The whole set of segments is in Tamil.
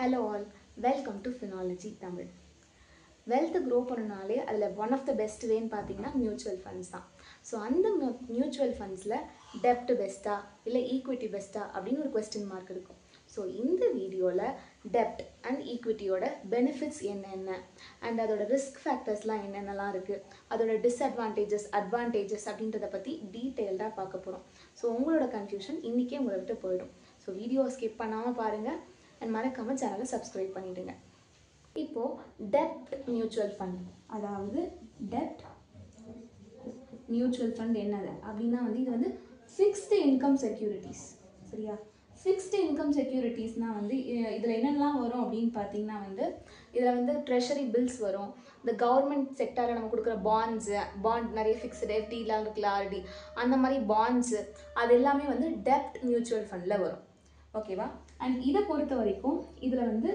Hello all, welcome to Phenology Tamil. Wealth grow பண்ணனாலே அதில் one of the best way பார்த்தீங்கன்னா மியூச்சுவல் ஃபண்ட்ஸ் தான். ஸோ அந்த மியூச்சுவல் ஃபண்ட்ஸில் டெப்ட் பெஸ்ட்டா இல்லை ஈக்விட்டி பெஸ்ட்டா அப்படின்னு ஒரு கொஸ்டின் மார்க் இருக்கும். ஸோ இந்த வீடியோவில் டெப்ட் அண்ட் ஈக்விட்டியோட பெனிஃபிட்ஸ் என்னென்ன அண்ட் அதோட ரிஸ்க் ஃபேக்டர்ஸ்லாம் என்னென்னலாம் இருக்குது, அதோட டிஸ்அட்வான்டேஜஸ் அட்வான்டேஜஸ் அப்படின்றத பற்றி டீட்டெயில்டாக பார்க்க போகிறோம். ஸோ உங்களோட கன்ஃபியூஷன் இன்றைக்கே உங்களை விட்டு போயிடும். ஸோ வீடியோ ஸ்கிப் பண்ணாமல் பாருங்கள் அண்ட் மறக்காமல் சேனலை சப்ஸ்கிரைப் பண்ணிவிடுங்க. இப்போது டெப்ட் மியூச்சுவல் ஃபண்ட், அதாவது டெப்ட் மியூச்சுவல் ஃபண்ட் என்னது அப்படின்னா இது ஃபிக்ஸ்டு இன்கம் செக்யூரிட்டிஸ். சரியா? ஃபிக்ஸ்டு இன்கம் செக்யூரிட்டிஸ்னால் இதில் என்னென்னலாம் வரும் அப்படின்னு பார்த்தீங்கன்னா இதில் ட்ரெஷரி பில்ஸ் வரும், இந்த கவர்மெண்ட் செக்டாரில் நம்ம கொடுக்குற பாண்ட் நிறைய ஃபிக்ஸ்டு எஃப்டிலாம் இருக்குல்ல, ஆர்டி, அந்த மாதிரி பாண்ட்ஸு அது எல்லாமே டெப்ட் மியூச்சுவல் ஃபண்டில் வரும். ஓகேவா? அண்ட் இதை பொறுத்த வரைக்கும் இதில்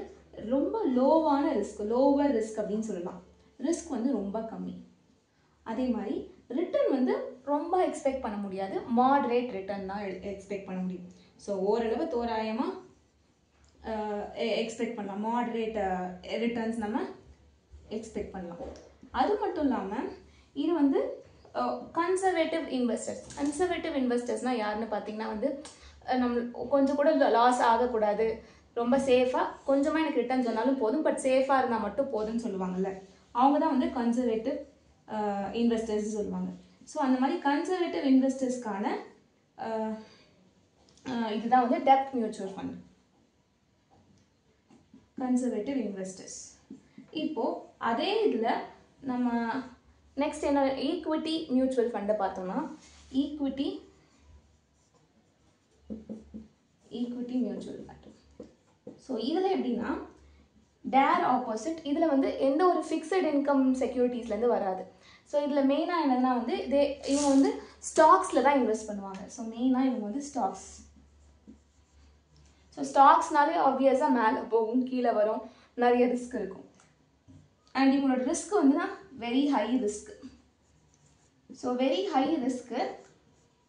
ரொம்ப லோவான ரிஸ்க், லோவர் ரிஸ்க் அப்படின்னு சொல்லலாம். ரிஸ்க் ரொம்ப கம்மி. அதே மாதிரி ரிட்டர்ன் ரொம்ப எக்ஸ்பெக்ட் பண்ண முடியாது, மாடரேட் ரிட்டர்ன் தான் எக்ஸ்பெக்ட் பண்ண முடியும். ஸோ ஓரளவு தோராயமாக எக்ஸ்பெக்ட் பண்ணலாம், மாடரேட் ரிட்டர்ன்ஸ் நம்ம எக்ஸ்பெக்ட் பண்ணலாம். அது மட்டும் இல்லாமல் இது கன்சர்வேட்டிவ் இன்வெஸ்டர்ஸ்னால் யாருன்னு பார்த்தீங்கன்னா நம்ம கொஞ்சம் கூட லாஸ் ஆகக்கூடாது, ரொம்ப சேஃபாக கொஞ்சமாக எனக்கு ரிட்டர்ன் சொன்னாலும் போதும், பட் சேஃபாக இருந்தால் மட்டும் போதும்னு சொல்லுவாங்கள்ல, அவங்க தான் கன்சர்வேட்டிவ் இன்வெஸ்டர்ஸ் சொல்லுவாங்க. ஸோ அந்த மாதிரி கன்சர்வேட்டிவ் இன்வெஸ்டர்ஸ்க்கான இதுதான் டெப்ட் மியூச்சுவல் ஃபண்ட், கன்சர்வேட்டிவ் இன்வெஸ்டர்ஸ். இப்போது அதே இதில் நம்ம நெக்ஸ்ட் என்ன ஈக்விட்டி மியூச்சுவல் ஃபண்டை பார்த்தோம்னா ஈக்விட்டி மியூச்சுவல் ஃபண்ட். ஸோ இதில் எப்படின்னா டேர் ஆப்போசிட், இதில் எந்த ஒரு ஃபிக்ஸட் இன்கம் செக்யூரிட்டிஸ்லேருந்து வராது. ஸோ இதில் மெயினாக என்னதுன்னா இவங்க ஸ்டாக்ஸில் தான் இன்வெஸ்ட் பண்ணுவாங்க. ஸோ மெயினாக இவங்க ஸ்டாக்ஸ். ஸோ ஸ்டாக்ஸ்னாலே ஆப்வியஸாக மேலே போகும், கீழே வரும், நிறைய ரிஸ்க் இருக்கும். அண்ட் இவங்களோட risk very high risk. So very high risk,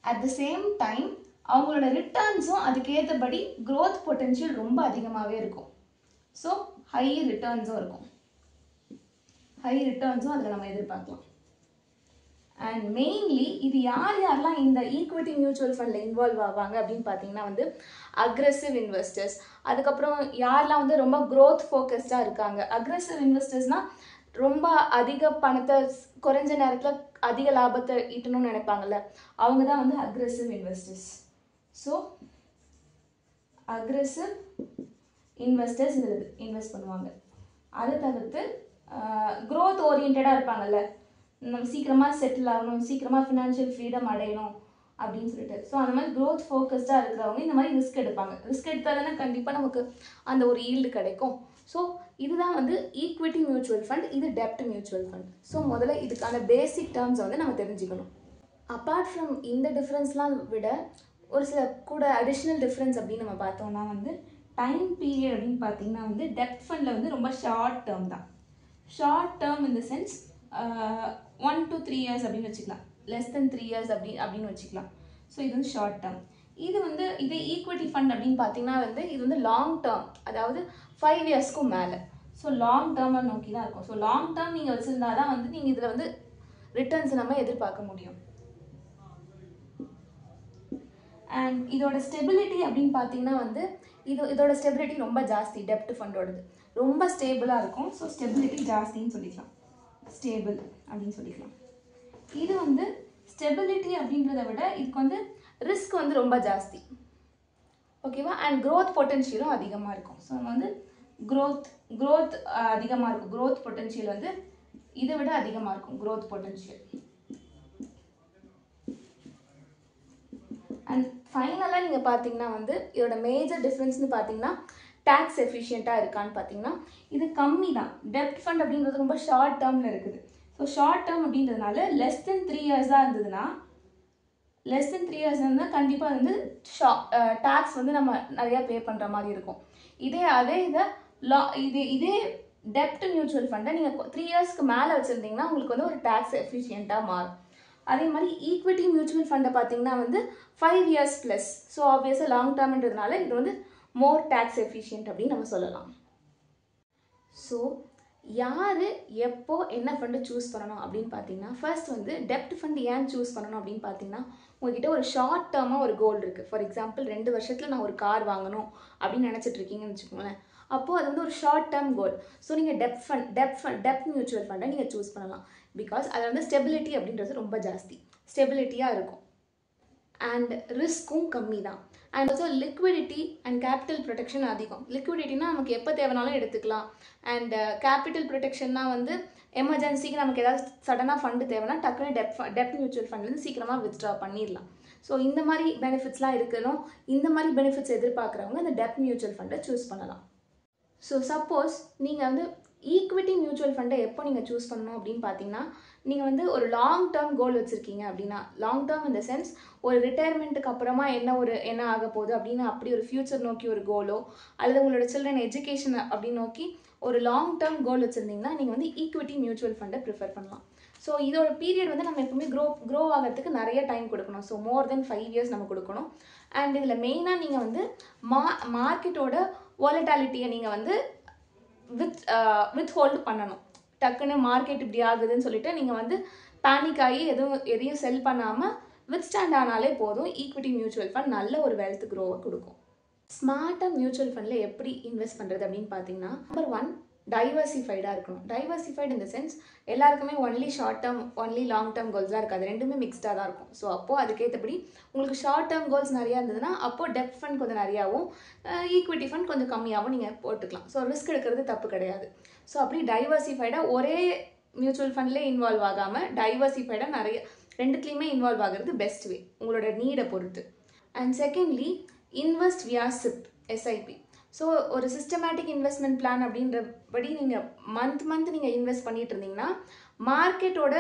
at the same time அவங்களோட ரிட்டர்ன்ஸும் அதுக்கேற்றபடி க்ரோத் பொட்டென்ஷியல் ரொம்ப அதிகமாகவே இருக்கும். ஸோ ஹை ரிட்டர்ன்ஸும் இருக்கும், அதில் நம்ம எதிர்பார்க்கலாம். அண்ட் மெயின்லி இது யாரெல்லாம் இந்த ஈக்விட்டி மியூச்சுவல் ஃபண்டில் இன்வால்வ் ஆவாங்க அப்படின்னு பார்த்தீங்கன்னா அக்ரெசிவ் இன்வெஸ்டர்ஸ், அதுக்கப்புறம் யாரெல்லாம் ரொம்ப க்ரோத் ஃபோக்கஸ்டாக இருக்காங்க. அக்ரெசிவ் இன்வெஸ்டர்ஸ்னால் ரொம்ப அதிக பணத்தை குறைஞ்ச நேரத்தில் அதிக லாபத்தை ஈட்டணும்னு நினைப்பாங்கல்ல, அவங்க தான் aggressive investors. So aggressive investors இதில் இன்வெஸ்ட் பண்ணுவாங்க. அதை தவிர்த்து க்ரோத் ஓரியன்டாக இருப்பாங்கல்ல, நம்ம சீக்கிரமாக செட்டில் ஆகணும், சீக்கிரமாக ஃபினான்ஷியல் ஃப்ரீடம் அடையணும் அப்படின்னு சொல்லிட்டு. ஸோ அந்த மாதிரி க்ரோத் ஃபோக்கஸ்டாக இருக்கிறவங்க இந்த மாதிரி ரிஸ்க் எடுப்பாங்க. ரிஸ்க் எடுத்தால் தானே கண்டிப்பாக நமக்கு அந்த ஒரு ஈல்டு கிடைக்கும். ஸோ இதுதான் ஈக்விட்டி மியூச்சுவல் ஃபண்ட், இது டெப்ட் மியூச்சுவல் ஃபண்ட். ஸோ முதல்ல இதுக்கான பேசிக் டேர்ம்ஸை நம்ம தெரிஞ்சுக்கணும். அப்பார்ட் ஃப்ரம் இந்த டிஃப்ரென்ஸ்லாம் விட ஒரு சில கூட அடிஷ்னல் டிஃப்ரென்ஸ் அப்படின்னு நம்ம பார்த்தோம்னா டைம் பீரியட் அப்படின்னு பார்த்தீங்கன்னா டெப்ட் ஃபண்டில் ரொம்ப ஷார்ட் டேர்ம் தான். Short term in the sense 1 to 3 years அப்படின்னு வச்சுக்கலாம், லெஸ் தென் 3 years அப்படின்னு வச்சுக்கலாம். ஸோ இது ஷார்ட் டேர்ம். இதே ஈக்விட்டி ஃபண்ட் அப்படின்னு பார்த்தீங்கன்னா இது லாங் டேர்ம், அதாவது 5 yearsக்கும் மேலே. ஸோ லாங் டேர்மை நோக்கி தான் இருக்கும். ஸோ லாங் டேர்ம் நீங்கள் வச்சுருந்தா தான் நீங்கள் இதில் ரிட்டர்ன்ஸ் நம்ம எதிர்பார்க்க முடியும். அண்ட் இதோட ஸ்டெபிலிட்டி அப்படின்னு பார்த்தீங்கன்னா இதோட ஸ்டெபிலிட்டி ரொம்ப ஜாஸ்தி. டெப்ட் ஃபண்டோடது ரொம்ப ஸ்டேபிளாக இருக்கும். ஸோ ஸ்டெபிலிட்டி ஜாஸ்தின்னு சொல்லிக்கலாம், ஸ்டேபிள் அப்படின்னு சொல்லிக்கலாம். இது ஸ்டெபிலிட்டி அப்படின்றத விட இதுக்கு ரிஸ்க் ரொம்ப ஜாஸ்தி. ஓகேவா? அண்ட் க்ரோத் பொட்டென்ஷியலும் அதிகமாக இருக்கும். ஸோ நம்ம க்ரோத் அதிகமாக இருக்கும். க்ரோத் பொட்டென்ஷியல் இதை விட அதிகமாக இருக்கும், க்ரோத் பொட்டென்ஷியல். அண்ட் ஃபைனலாக நீங்கள் பார்த்தீங்கன்னா இதோட மேஜர் டிஃப்ரென்ஸ்னு பார்த்தீங்கன்னா டேக்ஸ் எஃபிஷியண்ட்டாக இருக்கான்னு பார்த்தீங்கன்னா இது கம்மி தான். டெப்ட் ஃபண்ட் அப்படின்றது ரொம்ப ஷார்ட் டேர்மில் இருக்குது. ஸோ ஷார்ட் டேர்ம் அப்படின்றதுனால லெஸ் தென் 3 years தான் இருந்ததுன்னா, லெஸ் தென் 3 years இருந்தால் கண்டிப்பாக டேக்ஸ் நம்ம நிறையா பே பண்ணுற மாதிரி இருக்கும். இதே டெப்ட் மியூச்சுவல் ஃபண்டை நீங்கள் 3 yearsக்கு மேலே வச்சுருந்தீங்கன்னா உங்களுக்கு ஒரு டேக்ஸ் எஃபிஷியண்ட்டாக மாறும். அதே மாதிரி ஈக்விட்டி மியூச்சுவல் ஃபண்டை பார்த்தீங்கன்னா 5 years ப்ளஸ். ஸோ ஆப்வியஸாக லாங் டேர்ம்ன்றதுனால இது மோர் டேக்ஸ் எஃபிஷியன்ட் அப்படின்னு நம்ம சொல்லலாம். ஸோ யார் எப்போ என்ன ஃபண்டு சூஸ் பண்ணணும் அப்படின்னு பார்த்தீங்கன்னா, ஃபர்ஸ்ட் வந்து டெப்ட் ஃபண்ட் ஏன் சூஸ் பண்ணணும் அப்படின்னு பார்த்தீங்கன்னா, உங்ககிட்ட ஒரு ஷார்ட் டேர்மாக ஒரு கோல் இருக்குது. ஃபார் எக்ஸாம்பிள் 2 வருஷத்தில் நான் ஒரு கார் வாங்கணும் அப்படின்னு நினச்சிட்டு இருக்கீங்கன்னு வச்சுக்கோங்களேன். அப்போது அது வந்து ஒரு ஷார்ட் டேர்ம் கோல். ஸோ நீங்கள் டெப்ட் மியூச்சுவல் ஃபண்டை நீங்கள் சூஸ் பண்ணலாம். பிகாஸ் அதில் வந்து ஸ்டெபிலிட்டி அப்படின்றது ரொம்ப ஜாஸ்தி, ஸ்டெபிலிட்டியாக இருக்கும் அண்ட் ரிஸ்க்கும் கம்மி தான். And also liquidity and capital protection அதிகம். லிக்விடிட்டினா நமக்கு எப்போ தேவைனாலும் எடுத்துக்கலாம். அண்ட் கேபிட்டல் ப்ரொடெக்ஷன்னா வந்து எமர்ஜென்சிக்கு நமக்கு ஏதாவது சடனாக ஃபண்டு தேவைன்னா டக்குனு டெப்ட் மியூச்சுவல் ஃபண்ட்லேருந்து சீக்கிரமாக வித்ட்ரா பண்ணிடலாம். ஸோ இந்த மாதிரி பெனிஃபிட்ஸ்லாம் இருக்கணும். இந்த மாதிரி பெனிஃபிட்ஸ் எதிர்பார்க்குறவங்க இந்த டெப்ட் மியூச்சுவல் ஃபண்டை சூஸ் பண்ணலாம். ஸோ சப்போஸ் நீங்கள் வந்து ஈக்விட்டி மியூச்சுவல் ஃபண்டை எப்போ நீங்கள் சூஸ் பண்ணணும் அப்படின்னு பார்த்தீங்கன்னா, நீங்கள் வந்து ஒரு லாங் டேர்ம் கோல் வச்சுருக்கீங்க அப்படின்னா, லாங் டேர்ம் இந்த சென்ஸ் ஒரு ரிட்டையர்மெண்ட்டுக்கு அப்புறமா என்ன ஆக போகுது அப்படின்னு அப்படி ஒரு ஃப்யூச்சர் நோக்கி ஒரு கோலோ, அல்லது உங்களோட சில்ட்ரன் எஜுகேஷன் அப்படின்னு நோக்கி ஒரு லாங் டேர்ம் கோல் வச்சுருந்தீங்கன்னா நீங்கள் வந்து ஈக்விட்டி மியூச்சுவல் ஃபண்டை ப்ரிஃபர் பண்ணலாம். ஸோ இதோட பீரியட் வந்து நம்ம எப்பவுமே க்ரோ ஆகிறதுக்கு நிறைய டைம் கொடுக்கணும். ஸோ மோர் தென் 5 years நம்ம கொடுக்கணும். அண்ட் இதில் மெயினாக நீங்கள் வந்து மார்க்கெட்டோட வாலட்டாலிட்டியை நீங்கள் வந்து வித் ஹோல்டு பண்ணணும். டக்குன்னு மார்க்கெட் இப்படி ஆகுதுன்னு சொல்லிட்டு நீங்கள் வந்து பேனிக் ஆகி எதையும் செல் பண்ணாமல் வித் ஸ்டாண்ட் ஆனாலே போதும். ஈக்விட்டி மியூச்சுவல் ஃபண்ட் நல்ல ஒரு வெல்த் க்ரோவை கொடுக்கும். ஸ்மார்ட்டாக மியூச்சுவல் ஃபண்டில் எப்படி இன்வெஸ்ட் பண்ணுறது அப்படின்னு பார்த்தீங்கன்னா, நம்பர் 1 டைவர்சிஃபைடாக இருக்கணும். டைவர்சிஃபைடு இந்த சென்ஸ் எல்லாருக்குமே only short term only long term கோல்ஸாக இருக்காது, ரெண்டுமே மிக்ஸ்டாக தான் இருக்கும். ஸோ அப்போது அதுக்கேற்றபடி உங்களுக்கு ஷார்ட் டேர்ம் கோல்ஸ் நிறையா இருந்ததுன்னா அப்போது டெப்ட் ஃபண்ட் கொஞ்சம் நிறையாவும் ஈக்விட்டி ஃபண்ட் கொஞ்சம் கம்மியாகவும் நீங்கள் போட்டுக்கலாம். ஸோ ரிஸ்க் எடுக்கிறது தப்பு கிடையாது. ஸோ அப்படி டைவர்சிஃபைடாக ஒரே மியூச்சுவல் ஃபண்ட்லேயே இன்வால்வ் ஆகாமல் டைவர்சிஃபைடாக நிறைய ரெண்டுத்துலேயுமே இன்வால்வ் ஆகிறது பெஸ்ட் வே உங்களோட நீடை பொறுத்து. அண்ட் செகண்ட்லி இன்வெஸ்ட் வியா SIP. ஸோ ஒரு சிஸ்டமேட்டிக் இன்வெஸ்ட்மெண்ட் பிளான் அப்படின்றபடி நீங்கள் மந்த் நீங்கள் இன்வெஸ்ட் பண்ணிட்டு இருந்தீங்கன்னா மார்க்கெட்டோட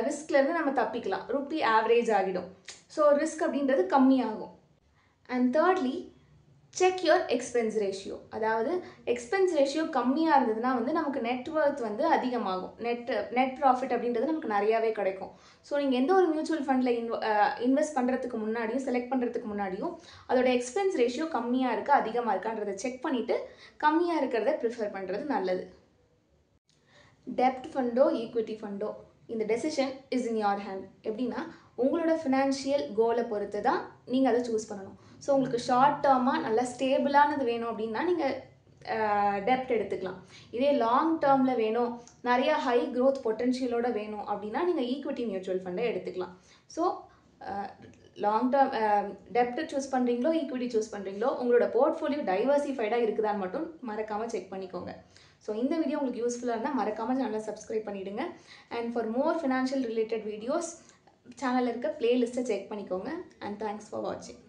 ரிஸ்க்லேருந்து நம்ம தப்பிக்கலாம். ரூபி ஆவரேஜ் ஆகிடும். ஸோ ரிஸ்க் அப்படின்றது கம்மியாகும். And thirdly check your expense ratio. அதாவது எக்ஸ்பென்ஸ் ரேஷியோ கம்மியாக இருந்ததுன்னா வந்து நமக்கு நெட்வொர்த் வந்து அதிகமாகும். நெட் ப்ராஃபிட் அப்படின்றது நமக்கு நிறையாவே கிடைக்கும். ஸோ நீங்கள் எந்த ஒரு மியூச்சுவல் ஃபண்டில் இன்வெஸ்ட் பண்ணுறதுக்கு முன்னாடியும் செலக்ட் பண்ணுறதுக்கு முன்னாடியும் அதோட எக்ஸ்பென்ஸ் ரேஷியோ கம்மியாக இருக்கா அதிகமாக இருக்கான்றதை செக் பண்ணிவிட்டு கம்மியாக இருக்கிறத ப்ரிஃபர் பண்ணுறது நல்லது. டெப்ட் ஃபண்டோ ஈக்விட்டி ஃபண்டோ இந்த decision is in your hand. எப்படின்னா உங்களோட ஃபினான்ஷியல் கோலை பொறுத்து தான் நீங்கள் அதை சூஸ் பண்ணணும். ஸோ உங்களுக்கு ஷார்ட் டேர்மாக நல்லா ஸ்டேபிளானது வேணும் அப்படின்னா நீங்கள் டெப்ட் எடுத்துக்கலாம். இதே லாங் டேர்மில் வேணும், நிறையா ஹை க்ரோத் பொட்டென்ஷியலோட வேணும் அப்படின்னா நீங்கள் ஈக்விட்டி மியூச்சுவல் ஃபண்டை எடுத்துக்கலாம். ஸோ லாங் டேர்ம் டெப்ட் சூஸ் பண்ணுறீங்களோ ஈக்விட்டி சூஸ் பண்ணுறீங்களோ உங்களோட போர்ட்ஃபோலியோ டைவர்சிஃபைடாக இருக்குதான்னு மட்டும் மறக்காமல் செக் பண்ணிக்கோங்க. ஸோ இந்த வீடியோ உங்களுக்கு யூஸ்ஃபுல்லாக இருந்தால் மறக்காமல் சேனலை சப்ஸ்கிரைப் பண்ணிவிடுங்க. And for more financial related videos சேனலில் இருக்க பிளேலிஸ்ட்டை செக் பண்ணிக்கோங்க. அண்ட் தேங்க்ஸ் ஃபார் வாட்சிங்.